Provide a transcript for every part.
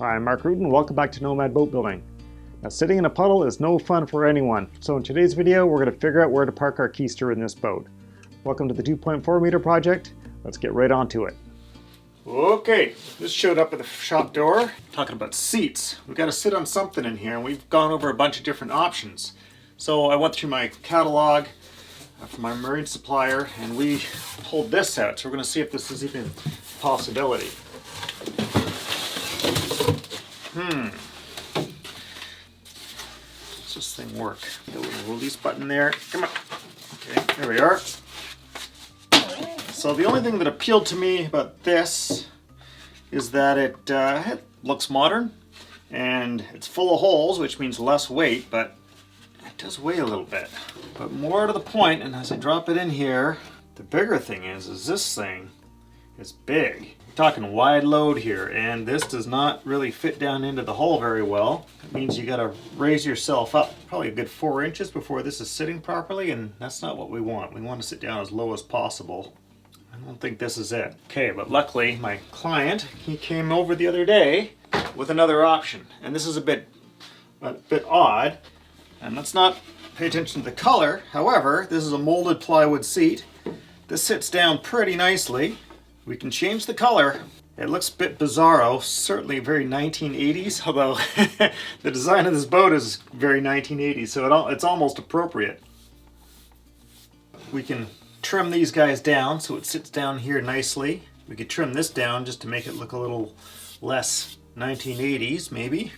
Hi, I'm Mark Rutten. Welcome back to Nomad Boat Building. Now, sitting in a puddle is no fun for anyone, so in today's video we're going to figure out where to park our keister in this boat. Welcome to the 2.4 meter project. Let's get right on to it. Okay, this showed up at the shop door. Talking about seats. We've got to sit on something in here, and we've gone over a bunch of different options. So I went through my catalog from my marine supplier, and we pulled this out. So we're going to see if this is even a possibility. Does this thing work? The little release button there. Come on. Okay, there we are. So the only thing that appealed to me about this is that it looks modern and it's full of holes, which means less weight, but it does weigh a little bit. But more to the point, and as I drop it in here, the bigger thing is this thing is big. We're talking wide load here, and this does not really fit down into the hull very well. It means you gotta raise yourself up probably a good 4 inches before this is sitting properly, and that's not what we want. We want to sit down as low as possible. I don't think this is it. Okay, but luckily my client, he came over the other day with another option, and this is a bit odd, and let's not pay attention to the color. However, this is a molded plywood seat. This sits down pretty nicely. We can change the color. It looks a bit bizarro, certainly very 1980s, although the design of this boat is very 1980s, so it's almost appropriate. We can trim these guys down so it sits down here nicely. We could trim this down just to make it look a little less 1980s, maybe.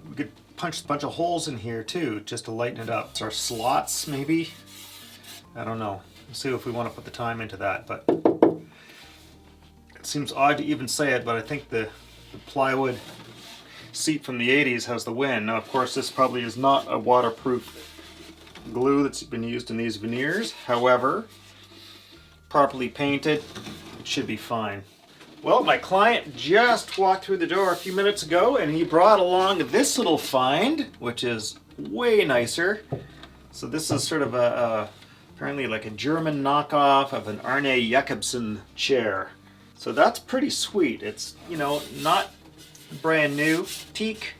We could punch a bunch of holes in here too, just to lighten it up. It's our slots, maybe. I don't know. We'll see if we want to put the time into that, but it seems odd to even say it, but I think the plywood seat from the 80s has the win. Now, of course, this probably is not a waterproof glue that's been used in these veneers. However, properly painted, it should be fine. Well, my client just walked through the door a few minutes ago, and he brought along this little find, which is way nicer. So this is sort of apparently like a German knockoff of an Arne Jacobsen chair. So that's pretty sweet. It's, you know, not brand new, teak,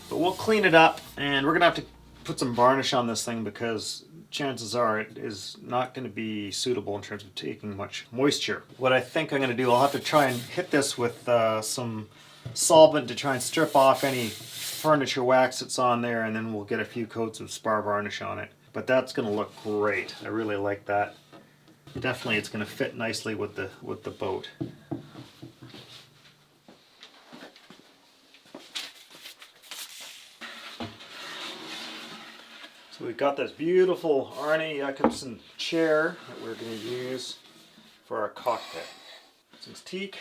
but we'll clean it up, and we're gonna have to put some varnish on this thing because chances are it is not going to be suitable in terms of taking much moisture. What I think I'm going to do, I'll have to try and hit this with some solvent to try and strip off any furniture wax that's on there, and then we'll get a few coats of spar varnish on it. But that's going to look great. I really like that. Definitely it's going to fit nicely with the boat. So we've got this beautiful Arne Jacobsen chair that we're going to use for our cockpit. Since teak,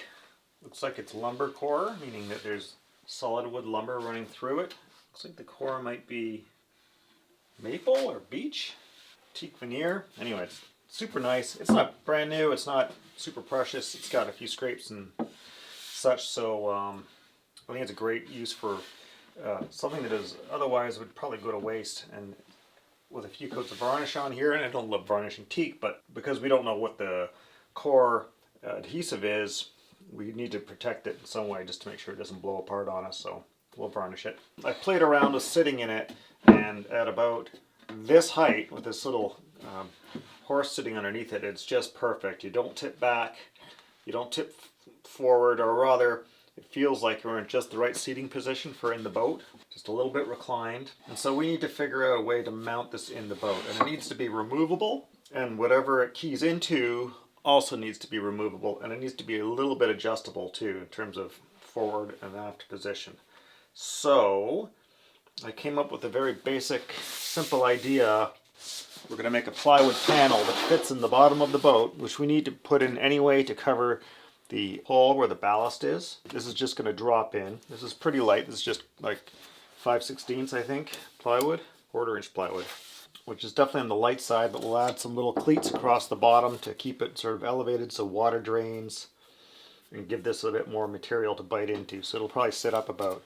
looks like it's lumber core, meaning that there's solid wood lumber running through it. Looks like the core might be maple or beech. Teak veneer. Anyway, it's super nice. It's not brand new, it's not super precious. It's got a few scrapes and such, so I think it's a great use for something that is otherwise would probably go to waste. And with a few coats of varnish on here, and I don't love varnishing teak, but because we don't know what the core adhesive is, we need to protect it in some way just to make sure it doesn't blow apart on us, so we'll varnish it. I played around with sitting in it, and at about this height, with this little horse sitting underneath it, it's just perfect. You don't tip back, you don't tip forward, or rather, it feels like you're in just the right seating position for in the boat, just a little bit reclined. And so we need to figure out a way to mount this in the boat. And it needs to be removable, and whatever it keys into also needs to be removable, and it needs to be a little bit adjustable too in terms of forward and aft position. So I came up with a very basic, simple idea. We're going to make a plywood panel that fits in the bottom of the boat, which we need to put in anyway to cover the hole where the ballast is. This is just going to drop in. This is pretty light. This is just like 5/16, I think, plywood, 1/4 inch plywood, which is definitely on the light side, but we'll add some little cleats across the bottom to keep it sort of elevated so water drains and give this a bit more material to bite into. So it'll probably sit up about,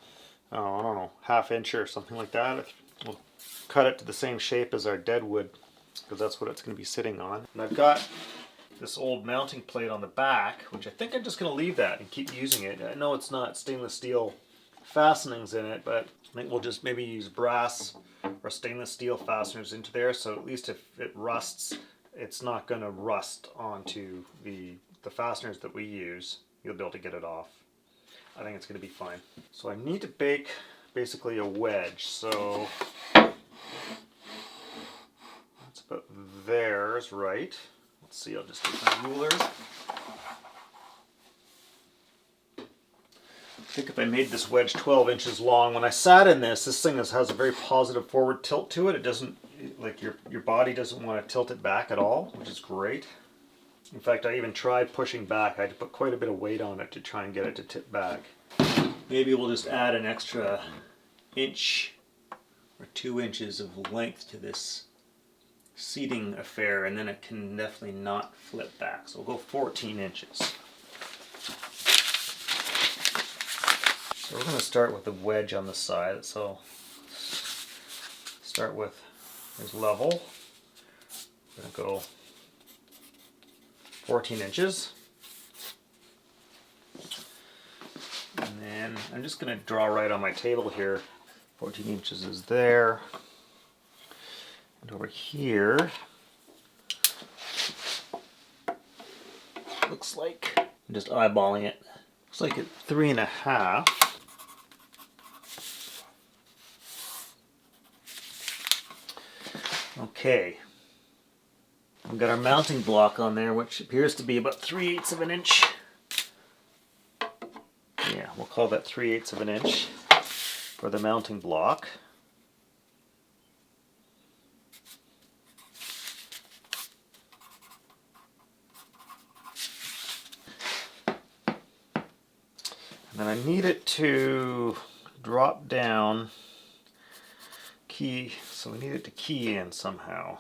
I don't know, 1/2 inch or something like that. We'll cut it to the same shape as our deadwood because that's what it's going to be sitting on. And I've got this old mounting plate on the back, which I think I'm just going to leave that and keep using it. I know it's not stainless steel fastenings in it, but I think we'll just maybe use brass or stainless steel fasteners into there, so at least if it rusts, it's not going to rust onto the fasteners that we use. You'll be able to get it off. I think it's going to be fine. So I need to bake basically a wedge, so that's about there is right. Let's see, I'll just take my ruler. I think if I made this wedge 12 inches long, when I sat in this thing has a very positive forward tilt to it. It doesn't, like your body doesn't want to tilt it back at all, which is great. In fact, I even tried pushing back. I had to put quite a bit of weight on it to try and get it to tip back. Maybe we'll just add an extra inch or 2 inches of length to this seating affair, and then it can definitely not flip back. So we'll go 14 inches. So we're going to start with the wedge on the side. So start with, here's level. We're going to go 14 inches. And then I'm just going to draw right on my table here. 14 inches is there. And over here, looks like, I'm just eyeballing it, looks like it's 3.5. Okay, we've got our mounting block on there, which appears to be about 3/8 of an inch. Yeah, we'll call that 3/8 of an inch for the mounting block. And then I need it to drop down, key, so we need it to key in somehow.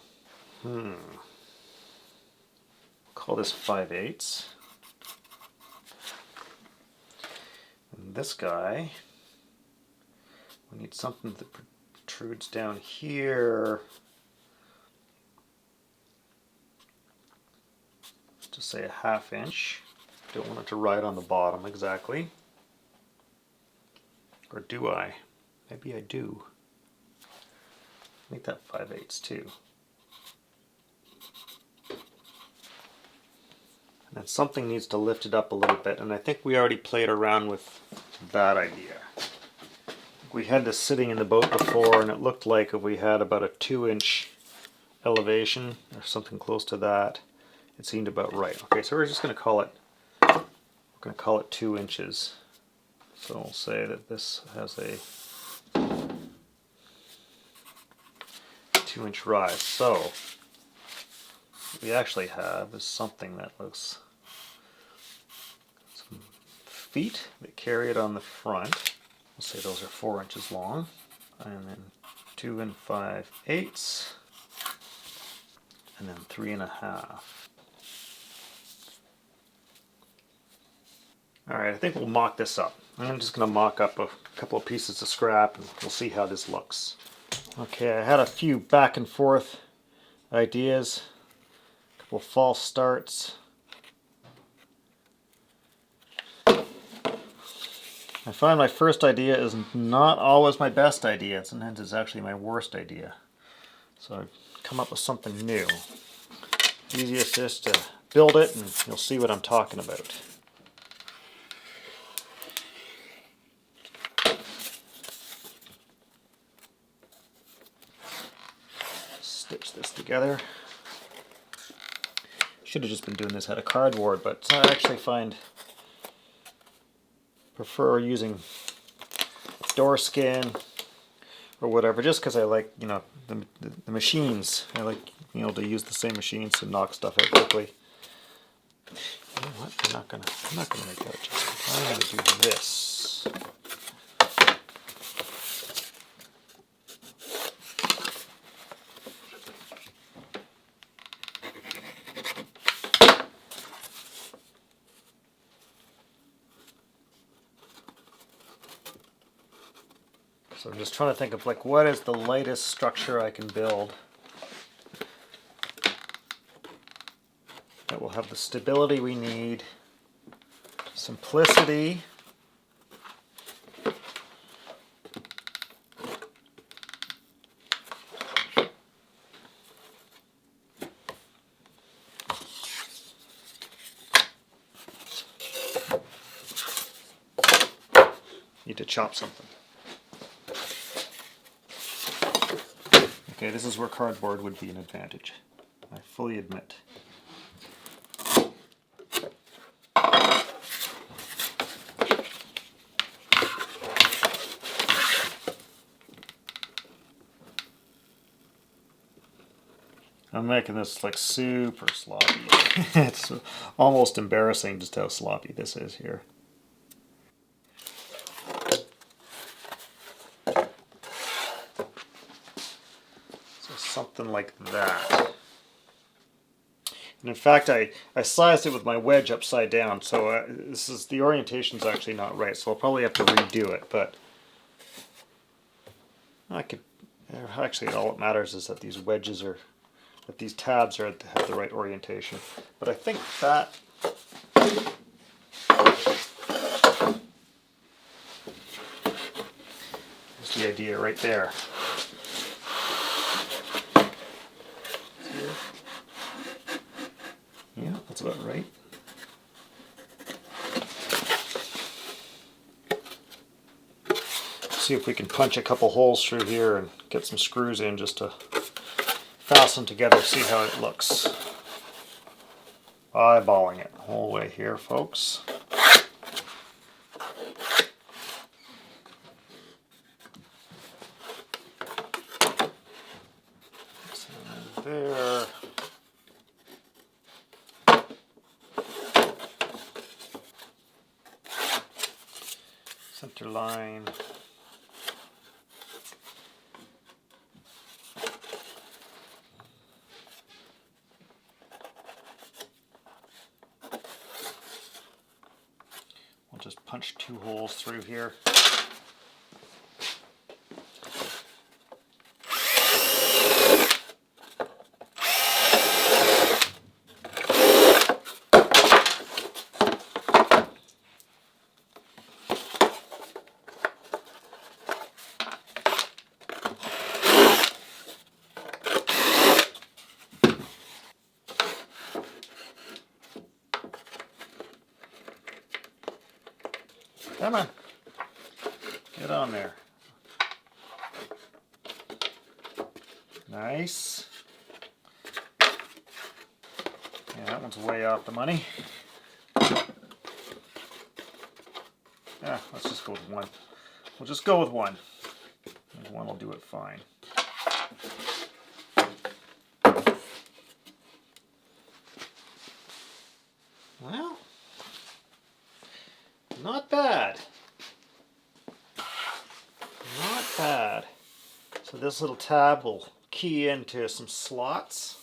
Call this 5/8. And this guy, we need something that protrudes down here. Let's just say 1/2 inch. Don't want it to ride on the bottom exactly. Or do I? Maybe I do. Make that 5/8 too. And then something needs to lift it up a little bit, and I think we already played around with that idea. We had this sitting in the boat before, and it looked like if we had about a 2-inch elevation or something close to that, it seemed about right. Okay, so we're just going to call it 2 inches. So we'll say that this has a 2-inch rise. So what we actually have is something that looks, some feet that carry it on the front. We'll say those are 4 inches long, and then 2 5/8, and then 3.5. Alright, I think we'll mock this up. I'm just going to mock up a couple of pieces of scrap and we'll see how this looks. Okay, I had a few back and forth ideas, a couple of false starts. I find my first idea is not always my best idea. Sometimes it's actually my worst idea. So I come up with something new. Easiest is to build it and you'll see what I'm talking about. Stitch this together. Should have just been doing this out of cardboard, but I actually prefer using door skin or whatever, just because I like, you know, the machines. I like, you know, to use the same machines to knock stuff out quickly. You know what? I'm not gonna make that adjustment. I'm gonna do this. So I'm just trying to think of like what is the lightest structure I can build that will have the stability we need, simplicity, need to chop something. Okay, this is where cardboard would be an advantage. I fully admit. I'm making this like super sloppy. It's almost embarrassing just how sloppy this is here. So something like that. And in fact, I sized it with my wedge upside down, so the orientation's actually not right, so I'll probably have to redo it, but actually all that matters is that these wedges are, that these tabs have the right orientation. But I think that is the idea right there. Yeah, that's about right. See if we can punch a couple holes through here and get some screws in just to fasten together, see how it looks. Eyeballing it the whole way here, folks. So there. Center line. We'll just punch 2 holes through here. Come on, get on there. Nice. Yeah, that one's way off the money. Yeah, let's just go with 1. We'll just go with 1. And 1 will do it fine. Well, not bad. Not bad. So this little tab will key into some slots.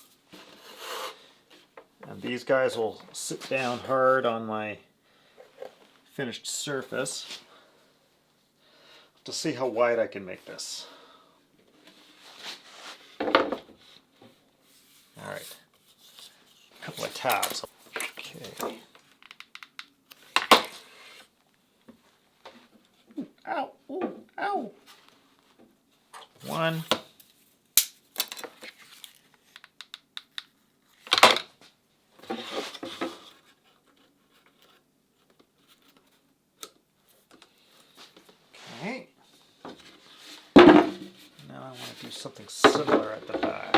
And these guys will sit down hard on my finished surface. To see how wide I can make this. Alright. A couple of tabs. Okay. Ow, ooh, ow. 1. Okay. Now I want to do something similar at the back.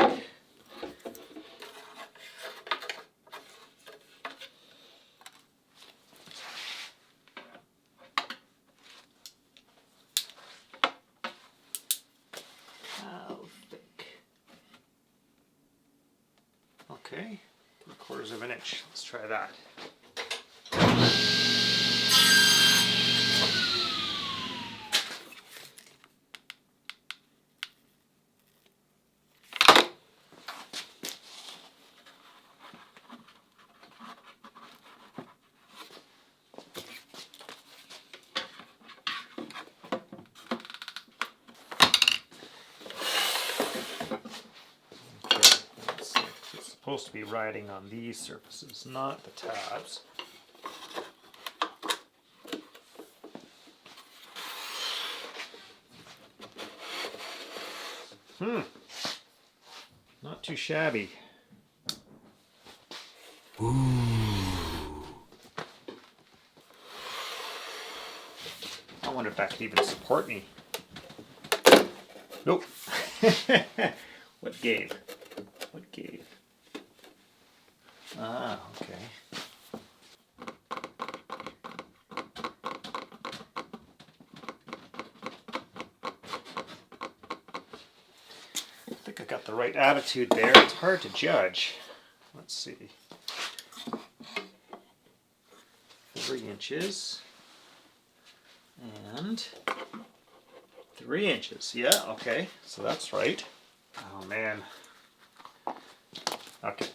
Okay, 3/4 of an inch. Let's try that. Supposed to be riding on these surfaces, not the tabs. Not too shabby. Ooh. I wonder if that could even support me. Nope. What gave? What gave? Ah, okay. I think I got the right attitude there. It's hard to judge. Let's see. 3 inches. And 3 inches. Yeah, okay. So that's right. Oh, man. Okay.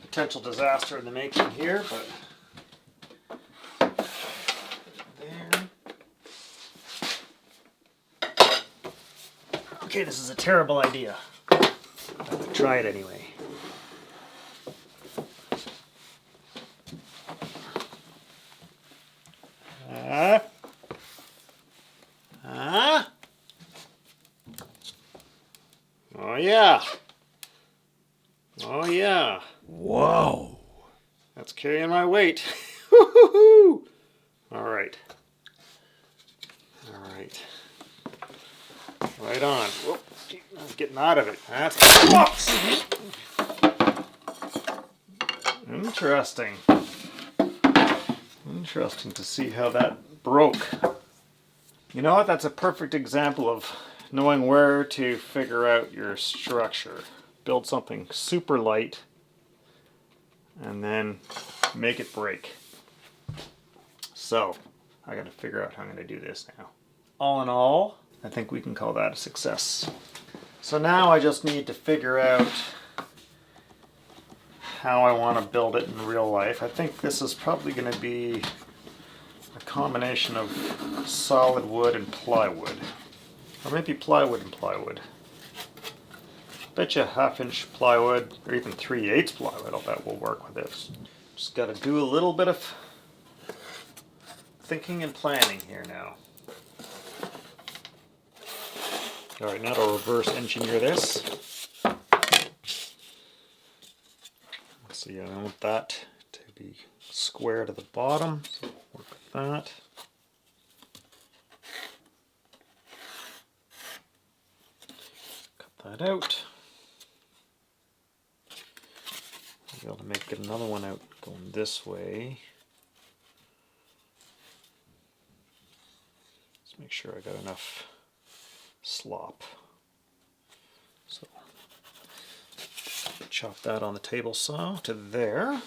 Potential disaster in the making here, but there. Okay, this is a terrible idea. I'll try it anyway. Oh yeah. Oh yeah. Whoa. That's carrying my weight. Woo-hoo-hoo. All right. All right. Right on. Whoop. I'm getting out of it. That's interesting. Interesting to see how that broke. You know what? That's a perfect example of knowing where to figure out your structure. Build something super light and then make it break. So, I gotta figure out how I'm gonna do this now. All in all, I think we can call that a success. So now I just need to figure out how I want to build it in real life. I think this is probably going to be a combination of solid wood and plywood. Or maybe plywood and plywood. Bet you 1/2 inch plywood or even 3/8 plywood I'll bet will work with this. Just got to do a little bit of thinking and planning here now. Alright, now to reverse engineer this. Let's see, I want that to be square to the bottom, so we'll work with that. Cut that out. I'll be able to make another one out going this way. Let's make sure I got enough slop. So chop that on the table saw to there.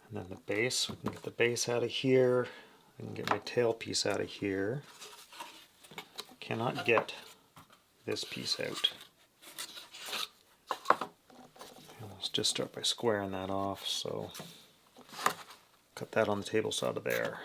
And then the base, we can get the base out of here. I can get my tail piece out of here. Cannot get this piece out. And let's just start by squaring that off. So cut that on the table saw to there.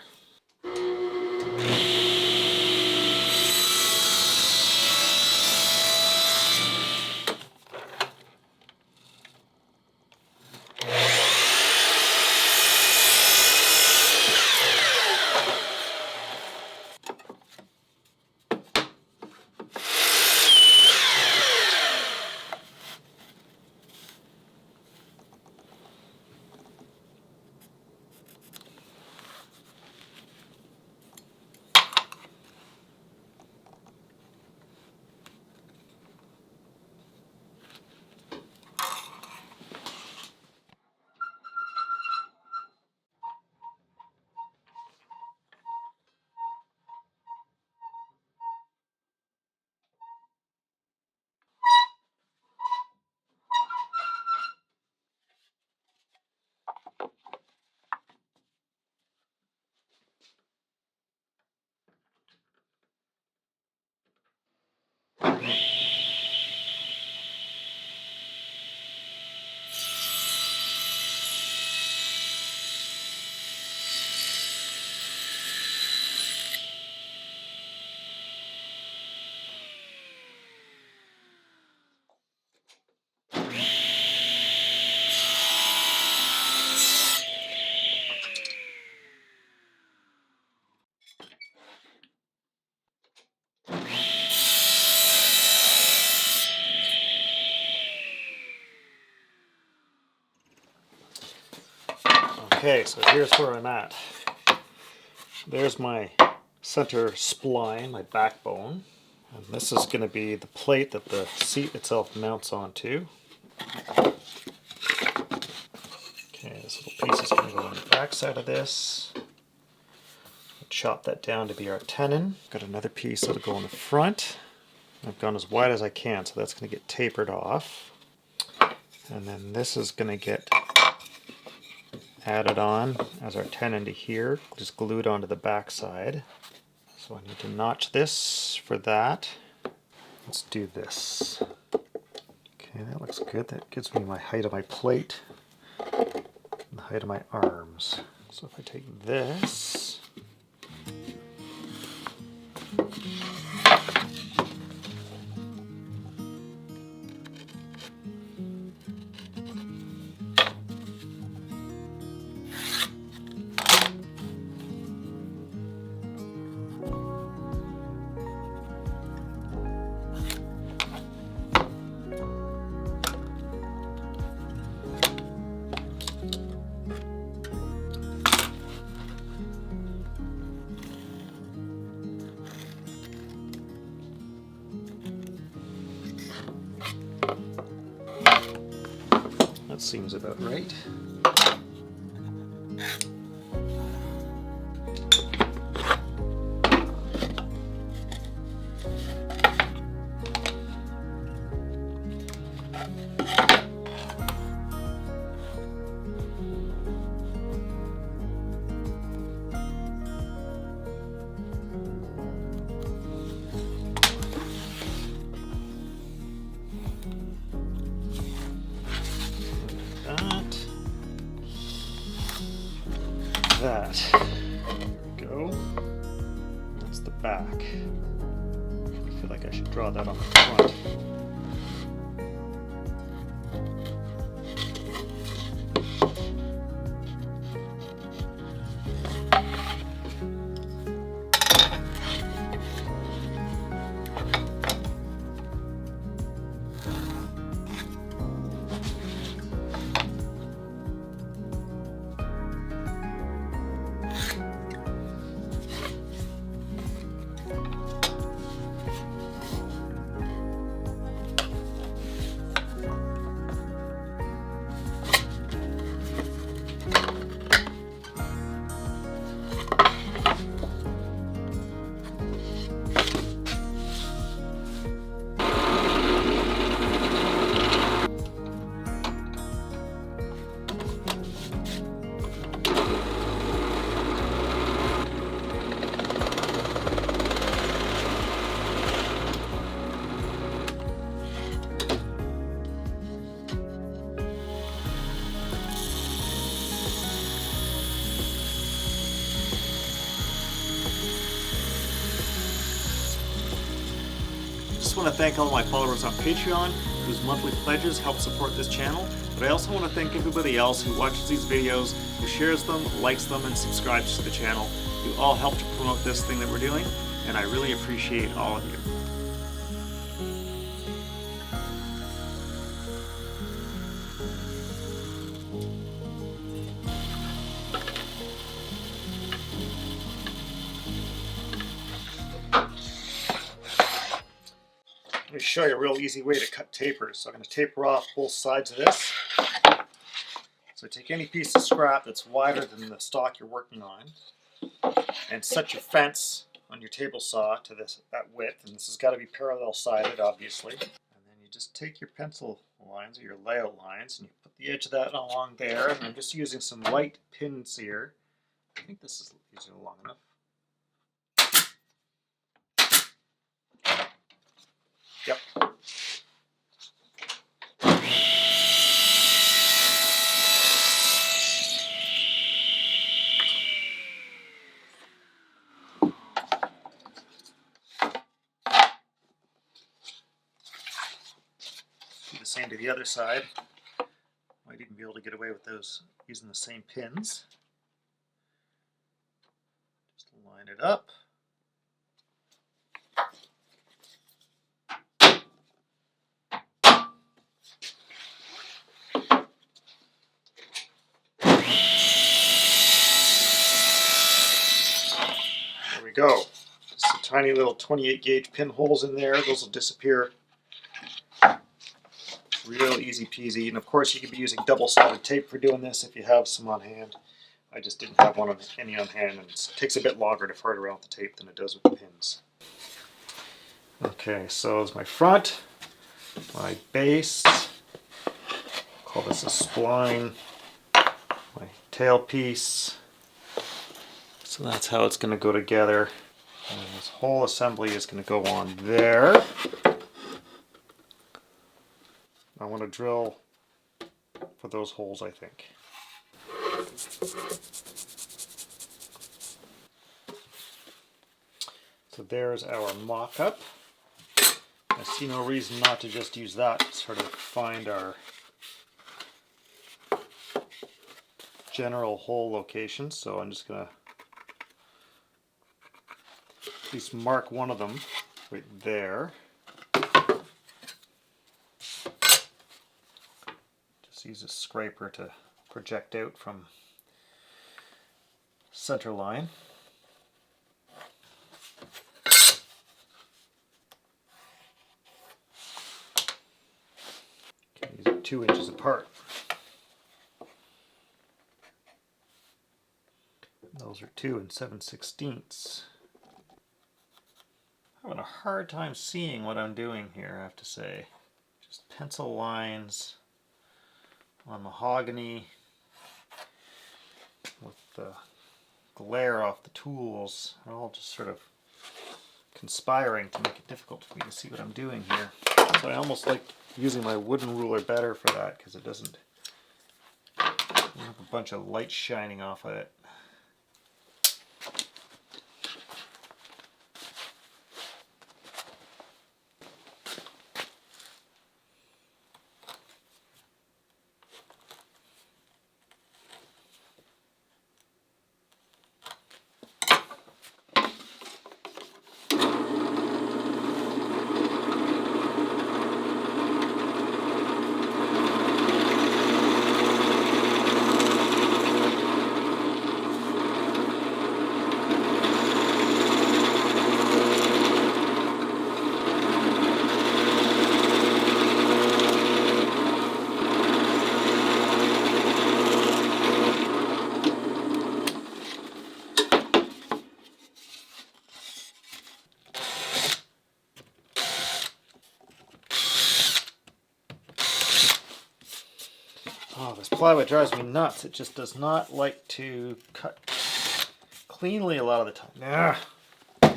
Okay, so here's where I'm at. There's my center spline, my backbone. And this is going to be the plate that the seat itself mounts onto. Okay, this little piece is going to go on the back side of this. I'll chop that down to be our tenon. Got another piece that'll go on the front. I've gone as wide as I can, so that's going to get tapered off. And then this is going to get added on as our tenon to here, just glued onto the back side. So I need to notch this for that. Let's do this. Okay, that looks good. That gives me my height of my plate and the height of my arms. So if I take this, that seems about right. That. There we go. That's the back. I feel like I should draw that on the front. I just want to thank all my followers on Patreon whose monthly pledges help support this channel, but I also want to thank everybody else who watches these videos, who shares them, likes them, and subscribes to the channel. You all help to promote this thing that we're doing, and I really appreciate all of you. Let me show you a real easy way to cut tapers. So I'm going to taper off both sides of this. So take any piece of scrap that's wider than the stock you're working on and set your fence on your table saw to that width, and this has got to be parallel sided obviously. And then you just take your pencil lines or your layout lines and you put the edge of that along there, and I'm just using some light pins here. I think this is long enough. Yep. Do the same to the other side. Might even be able to get away with those using the same pins. Just line it up. we go. Just some tiny little 28 gauge pinholes in there. Those will disappear. Real easy peasy. And of course you could be using double-sided tape for doing this if you have some on hand. I just didn't have any on hand, and it takes a bit longer to fart around with the tape than it does with the pins. Okay, so there's my front, my base, call this a spline, my tailpiece. So that's how it's going to go together. And this whole assembly is going to go on there. I want to drill for those holes, I think. So there's our mock-up. I see no reason not to just use that to sort of find our general hole locations. So I'm just going to at least mark one of them right there. Just use a scraper to project out from center line. Okay, these are 2 inches apart. Those are 2 7/16. Having a hard time seeing what I'm doing here, I have to say. Just pencil lines on mahogany with the glare off the tools. They're all just sort of conspiring to make it difficult for me to see what I'm doing here. So I almost like using my wooden ruler better for that, because it doesn't have a bunch of light shining off of it. Oh, this plywood drives me nuts. It just does not like to cut cleanly a lot of the time. Ugh.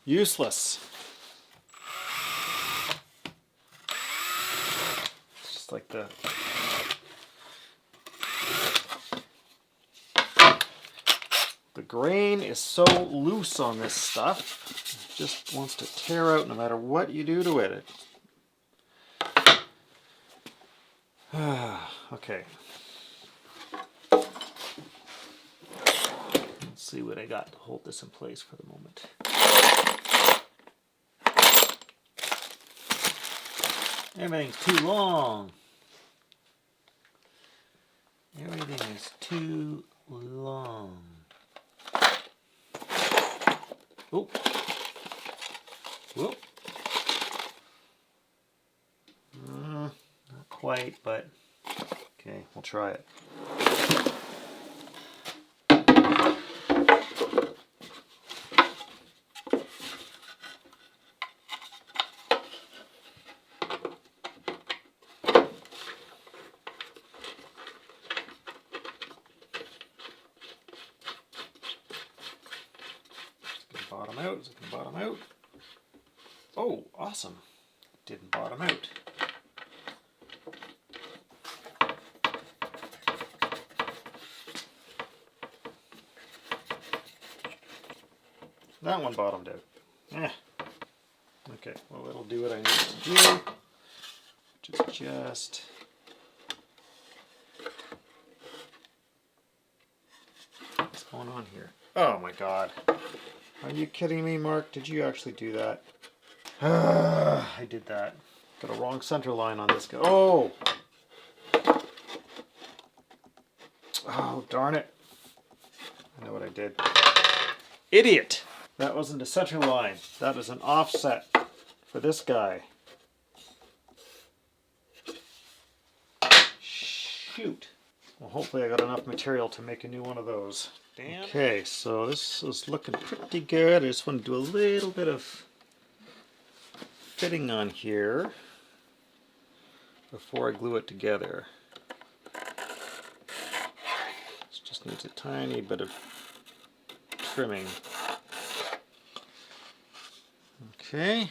Useless. It's just like the grain is so loose on this stuff. It just wants to tear out no matter what you do to it. Okay. Let's see what I got to hold this in place for the moment. Everything's too long. Everything is too long. Oh. Whoop. Not quite, but okay, we'll try it. Bottom out. Is it going to bottom out? Oh, awesome. Didn't bottom out. That one bottomed out. Okay, well, it'll do what I need to do. Just what's going on here? Oh my god. Are you kidding me, Mark? Did you actually do that? I did that. Got a wrong center line on this guy. Oh! Oh, darn it. I know what I did. Idiot! That wasn't a center line. That is an offset for this guy. Shoot. Well, hopefully I got enough material to make a new one of those. Damn. Okay, so this is looking pretty good. I just want to do a little bit of fitting on here before I glue it together. This just needs a tiny bit of trimming. Okay.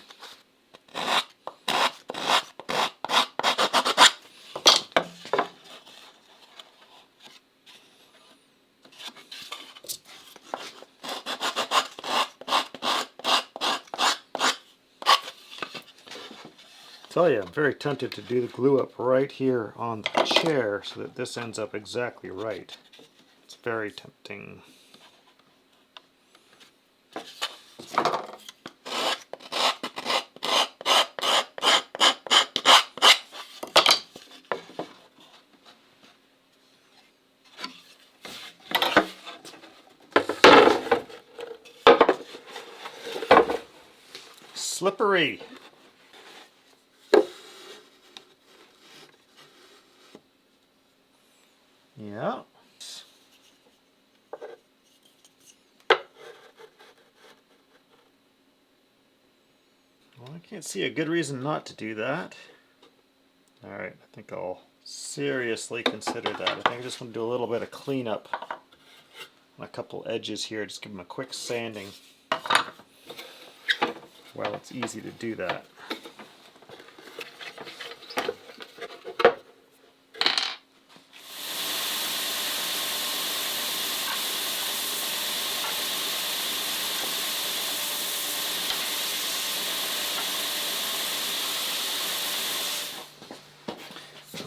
Tell you, I'm very tempted to do the glue up right here on the chair so that this ends up exactly right. It's very tempting. Slippery. Yeah. Well, I can't see a good reason not to do that. Alright, I think I'll seriously consider that. I think I just want to do a little bit of cleanup on a couple edges here. Just give them a quick sanding. Well, it's easy to do that.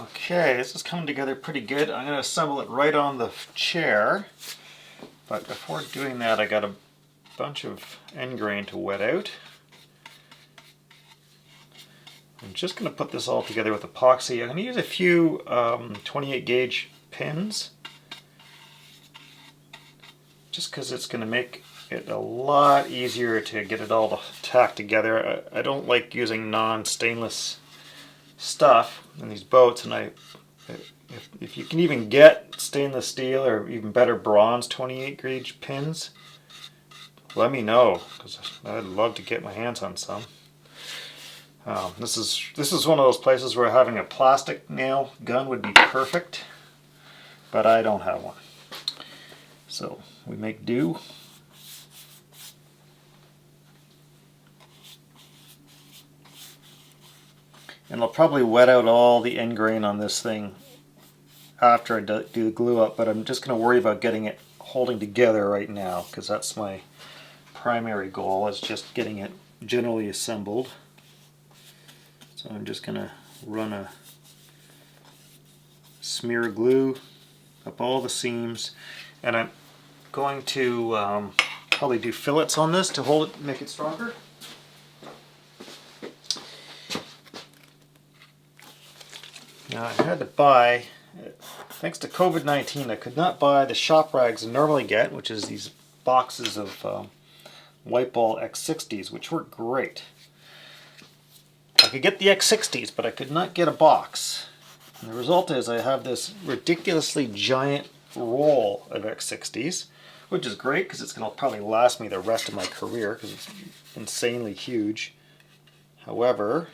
Okay, this is coming together pretty good. I'm going to assemble it right on the chair. But before doing that, I got a bunch of end grain to wet out. I'm just going to put this all together with epoxy. I'm going to use a few 28 gauge pins, just because it's going to make it a lot easier to get it all to tack together. I don't like using non-stainless stuff in these boats, and if you can even get stainless steel or even better bronze 28 gauge pins, let me know, because I'd love to get my hands on some. This is one of those places where having a plastic nail gun would be perfect, but I don't have one, so we make do. And I'll probably wet out all the end grain on this thing after I do the glue up, but I'm just going to worry about getting it holding together right now, because that's my primary goal, is just getting it generally assembled. So I'm just going to run a smear of glue up all the seams, and I'm going to probably do fillets on this to hold it, make it stronger. Now I had to buy, thanks to COVID-19, I could not buy the shop rags I normally get, which is these boxes of White Ball X60s, which work great. I could get the X60s, but I could not get a box. And the result is I have this ridiculously giant roll of X60s, which is great because it's going to probably last me the rest of my career because it's insanely huge. However,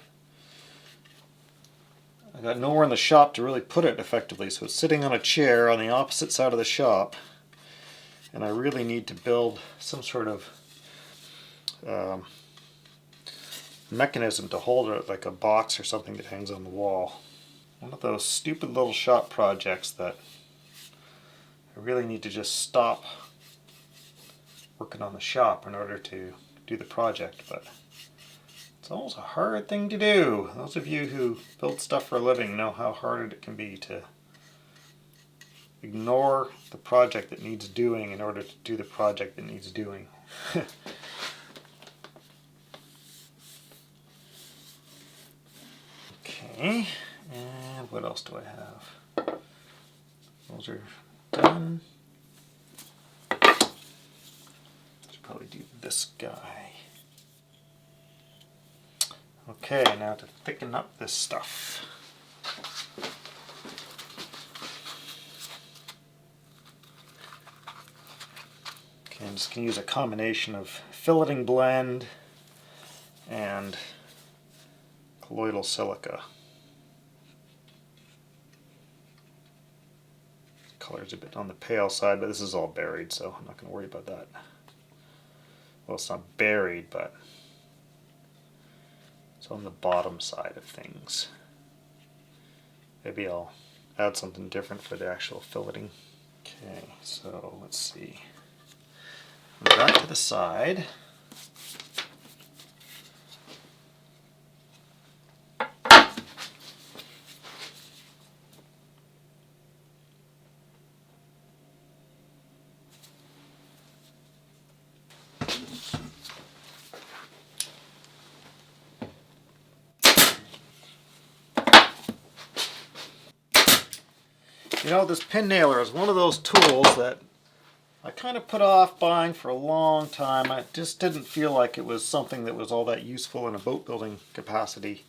I got nowhere in the shop to really put it effectively, so it's sitting on a chair on the opposite side of the shop, and I really need to build some sort of mechanism to hold it, like a box or something that hangs on the wall. One of those stupid little shop projects that I really need to just stop working on the shop in order to do the project, but it's always a hard thing to do. Those of you who build stuff for a living know how hard it can be to ignore the project that needs doing in order to do the project that needs doing. Okay, and what else do I have? Those are done. Should probably do this guy. Okay, now to thicken up this stuff. Okay, I'm just going to use a combination of filleting blend and colloidal silica. Color's a bit on the pale side, but this is all buried, so I'm not going to worry about that. Well, it's not buried, but it's on the bottom side of things. Maybe I'll add something different for the actual filleting. Okay, so let's see. Back to the side. You know, this pin nailer is one of those tools that I kind of put off buying for a long time. I just didn't feel like it was something that was all that useful in a boat building capacity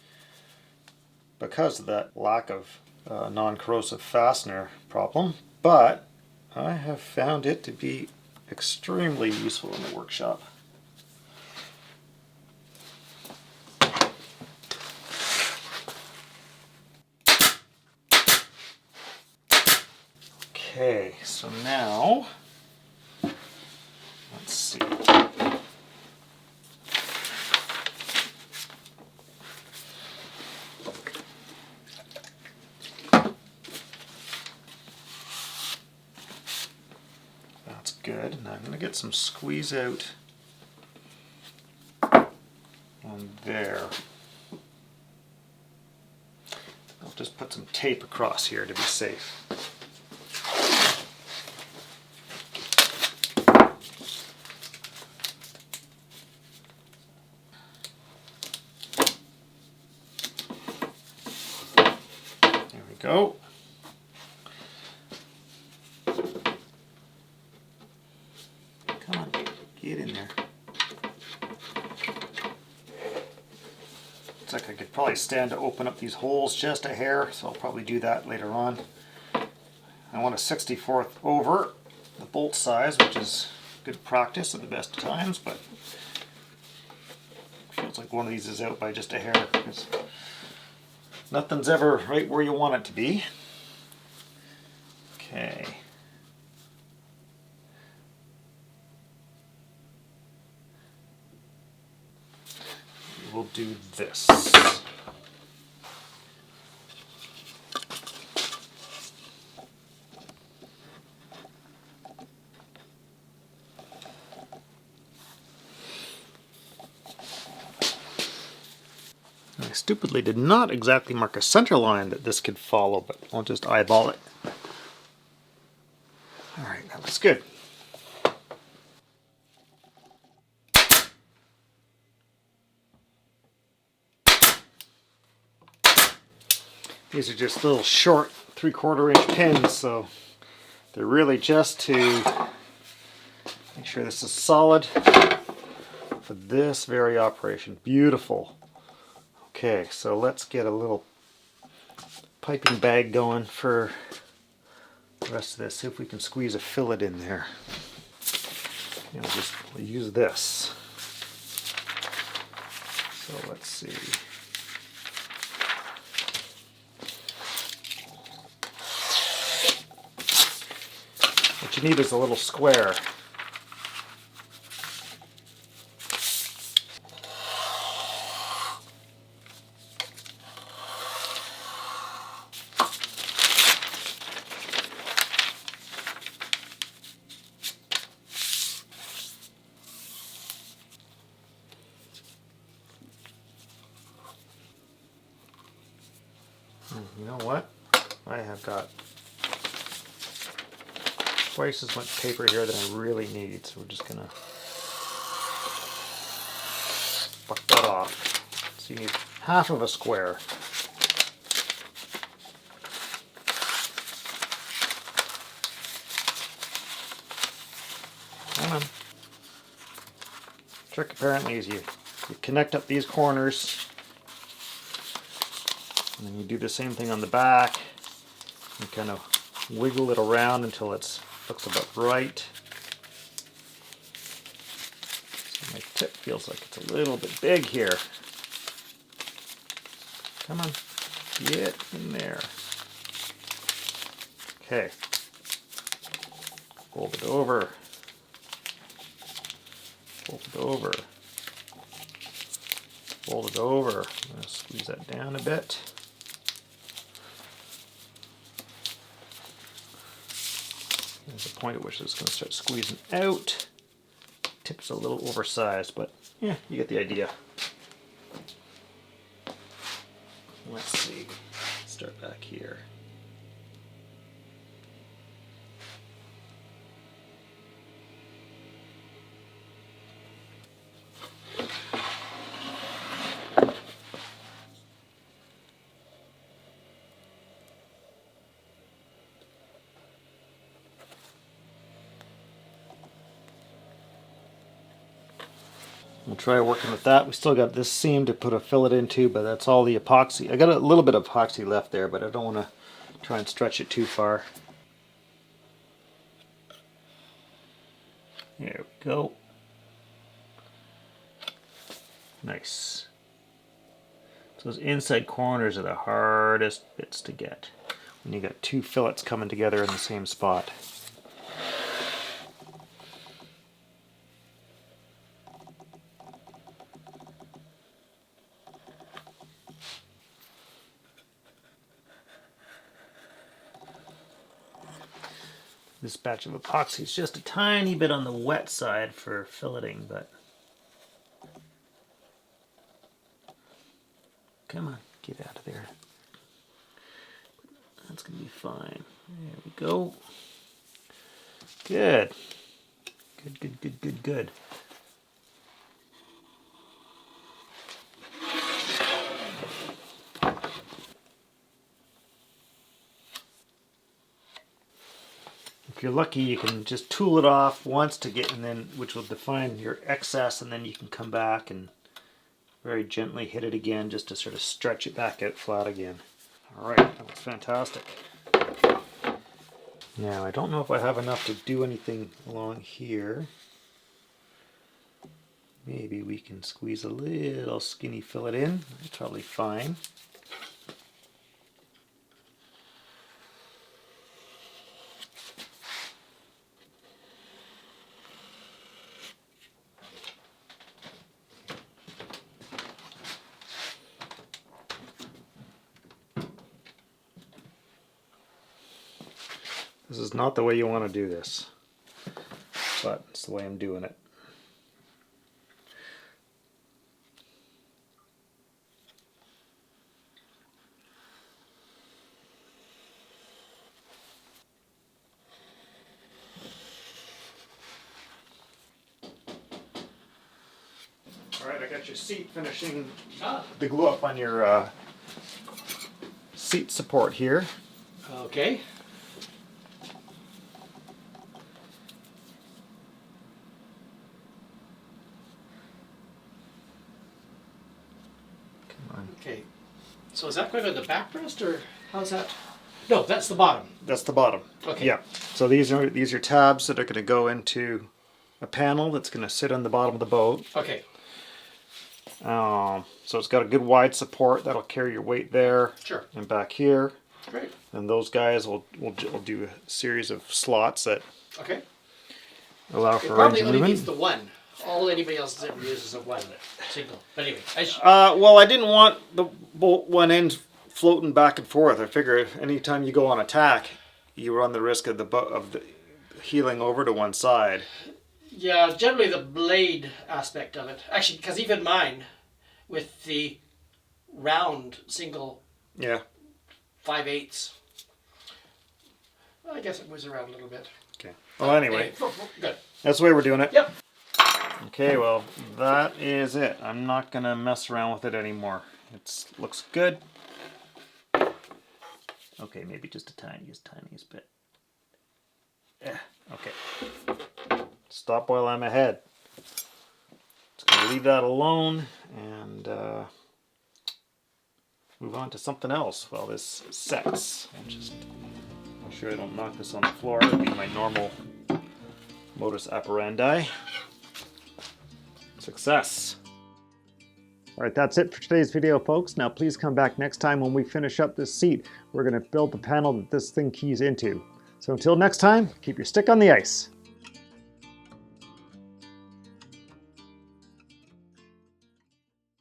because of that lack of non-corrosive fastener problem. But I have found it to be extremely useful in the workshop. Okay, so now, let's see. That's good. Now I'm going to get some squeeze out on there. I'll just put some tape across here to be safe. Go. Come on, get in there. Looks like I could probably stand to open up these holes just a hair, so I'll probably do that later on. I want a 64th over the bolt size, which is good practice at the best of times, but it feels like one of these is out by just a hair, because nothing's ever right where you want it to be. Okay. We'll do this. I stupidly did not exactly mark a center line that this could follow, but I'll just eyeball it. Alright, that looks good. These are just little short 3/4 inch pins, so they're really just to make sure this is solid for this very operation. Beautiful. Okay, so let's get a little piping bag going for the rest of this. See if we can squeeze a fillet in there. We'll use this. So let's see. What you need is a little square. You know what? I have got twice as much paper here than I really need, so we're just gonna fuck that off. So you need half of a square. Come on. Trick apparently is you connect up these corners, and then you do the same thing on the back. You kind of wiggle it around until it looks about right. So my tip feels like it's a little bit big here. Come on, get in there. Okay, fold it over, fold it over, fold it over. I'm going to squeeze that down a bit. There's a point at which it's going to start squeezing out. Tip's a little oversized, but yeah, you get the idea. Let's see, start back here. We'll try working with that. We still got this seam to put a fillet into, but that's all the epoxy. I got a little bit of epoxy left there, but I don't want to try and stretch it too far. There we go. Nice. So those inside corners are the hardest bits to get when you got two fillets coming together in the same spot. This batch of epoxy is just a tiny bit on the wet side for filleting, but come on, get out of there. That's going to be fine. There we go. Good. Good, good, good, good, good. If you're lucky, you can just tool it off once to get, and then which will define your excess, and then you can come back and very gently hit it again just to sort of stretch it back out flat again. All right, that was fantastic. Now, I don't know if I have enough to do anything along here. Maybe we can squeeze a little skinny fillet in. That's probably fine. This is not the way you want to do this, but it's the way I'm doing it. Alright, I got your seat finishing the glue up on your seat support here. Okay. Okay, so is that going on the back rest, or how's that? No, that's the bottom. That's the bottom. Okay. Yeah. So these are tabs that are going to go into a panel that's going to sit on the bottom of the boat. Okay. So it's got a good wide support that'll carry your weight there. Sure. And back here. Great. And those guys will do a series of slots that Okay. allow It for probably range of only movement. needs the one. All anybody else ever uses is a one single. But anyway, Well, I didn't want the bolt one end floating back and forth. I figured anytime you go on attack, you run the risk of the heeling over to one side. yeah, generally the blade aspect of it. Actually, because even mine, with the round single Yeah. 5/8, I guess it moves around a little bit. Okay. Well, anyway, Good. that's the way we're doing it. Yep. Okay, well, that is it. I'm not going to mess around with it anymore. It looks good. Okay, maybe just the tiniest bit. Okay. Stop while I'm ahead. It's gonna leave that alone and move on to something else while this sets. I'll just make sure I don't knock this on the floor. That'll be my normal modus operandi. Success. All right, that's it for today's video, folks. Now please come back next time when we finish up this seat. We're gonna build the panel that this thing keys into. So until next time, keep your stick on the ice.